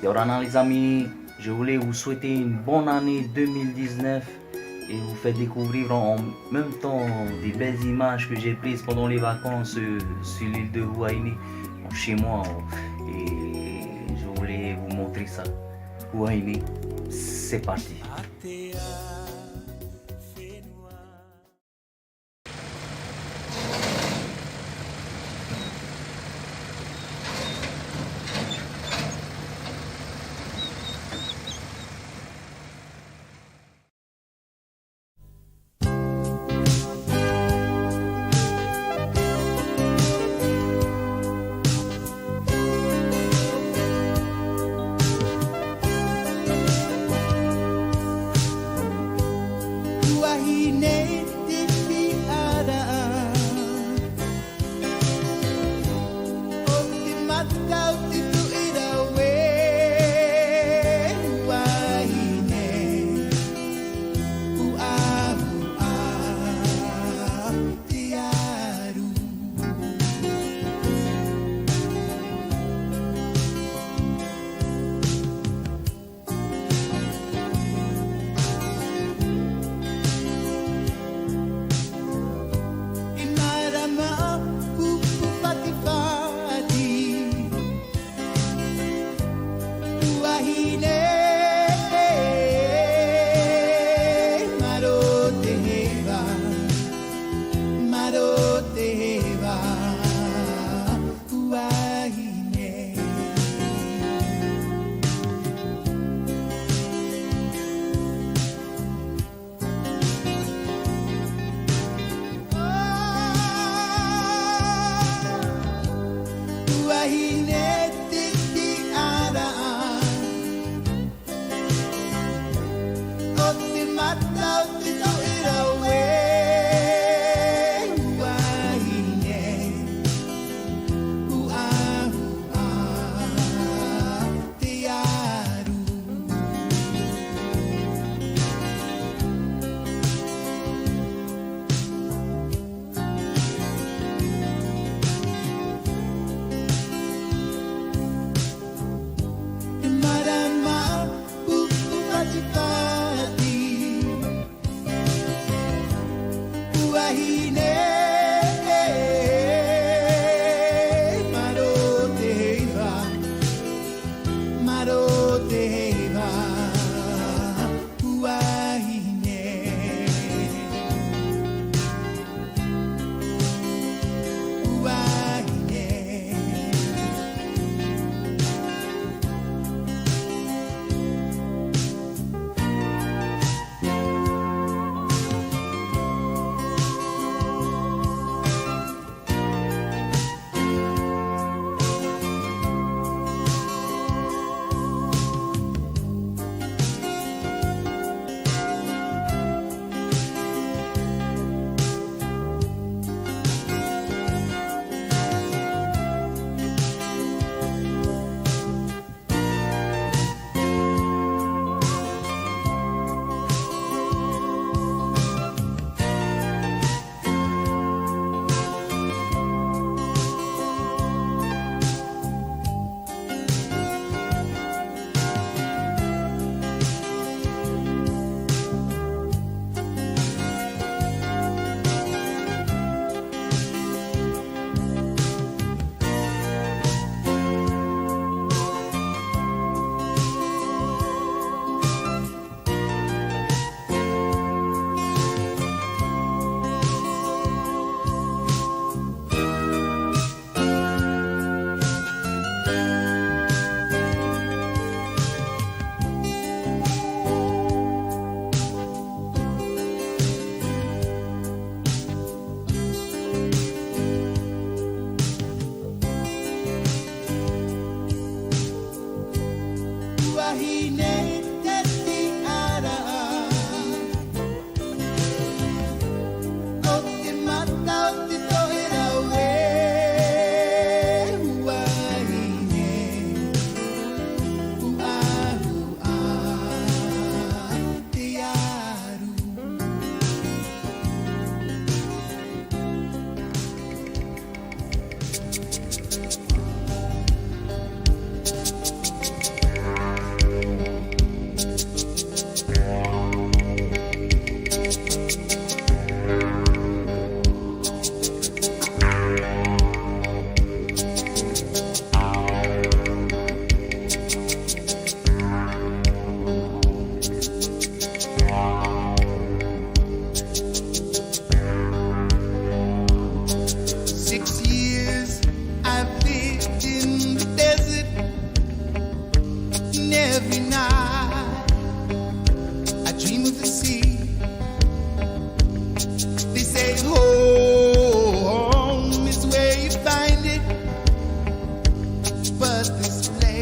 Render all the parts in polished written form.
Yorana les amis, je voulais vous souhaiter une bonne année 2019 et vous faire découvrir en même temps des belles images que j'ai prises pendant les vacances sur l'île de Huayni, chez moi. Et je voulais vous montrer ça. Huayni, c'est parti.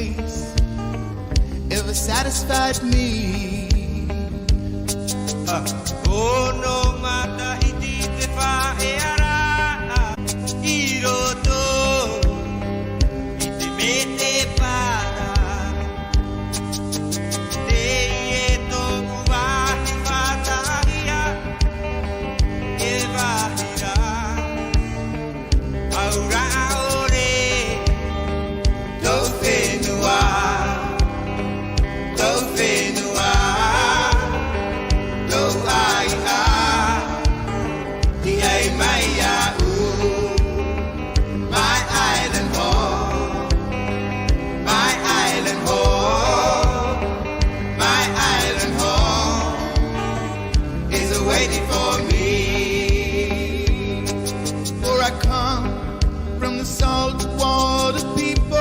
face ever satisfied me. Oh no mata hiti te whaeara I roto I te mete para Te e tōku wahi whatahia E wahira Aura ore Tau whenua Tau whenua Tau aiha Ti ai mai au My island home My island home My island home Is waiting for me For I come from the salt water people.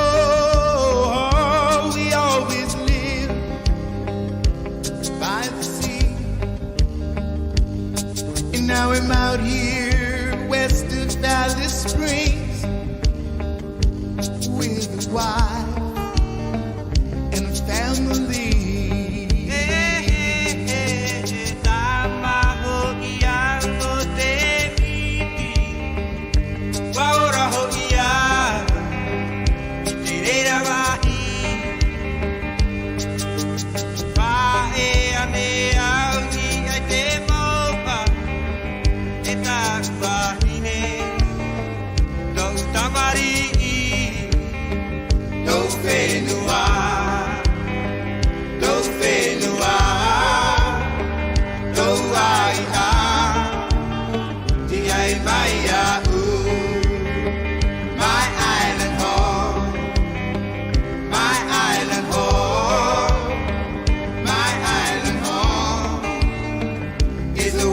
We always live by the sea. And now I'm out here west of Valley Springs with a wife and a family.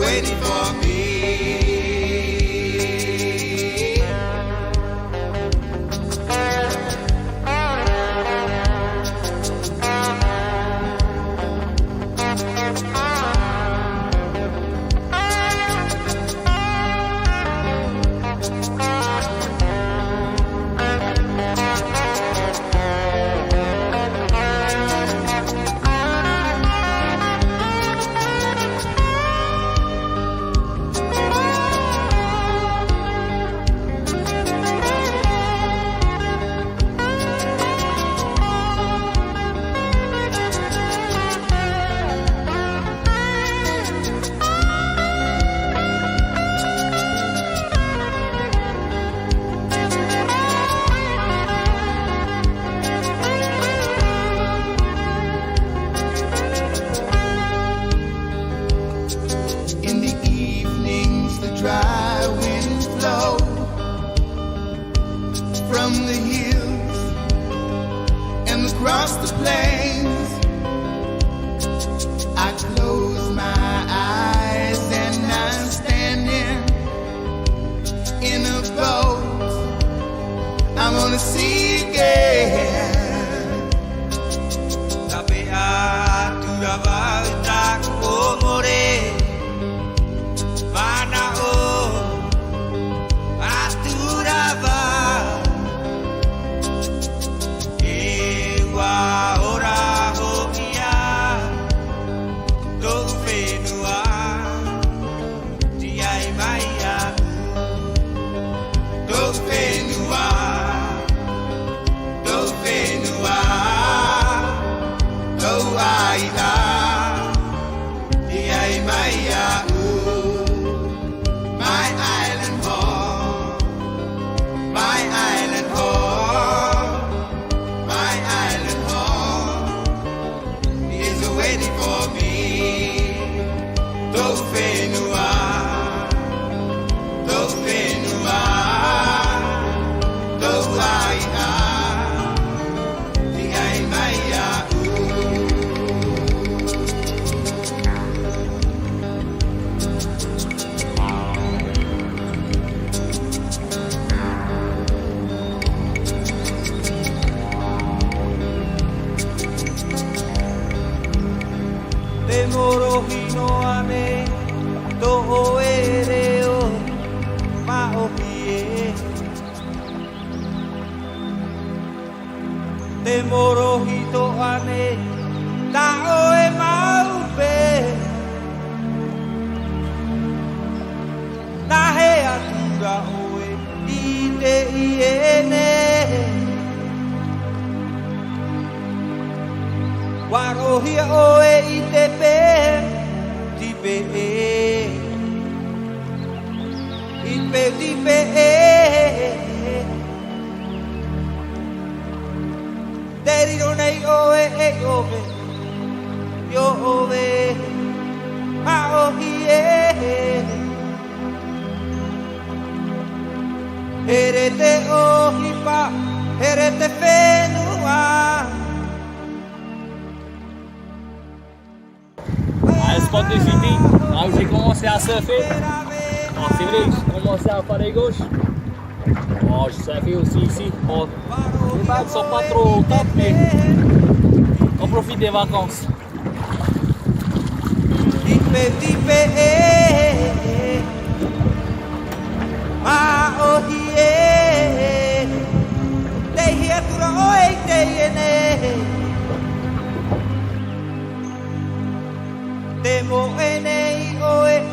Waiting for me. In the evenings, the dry winds blow from the hills and across the plains. I close my eyes and I'm standing in a boat I'm gonna see again. Tape atura valta komore Mana o atura va Ewa ora ho ia te moro hito ane ta oe maupe na he atura oe i te iene warohia oe i te pe tipe tipe Daddy don't ay oe ove yo ove a ohie Herete ohipa herete fenua Spot de fini. Là où j'ai commencé à surfer. Alors c'est vrai que j'ai commencé à faire les gauches. Oh, je surfais aussi ici. Bon, les vagues sont pas trop top, mais on profite des vacances. Tipe ma ohie te hia tura oe te ene te mo enei oe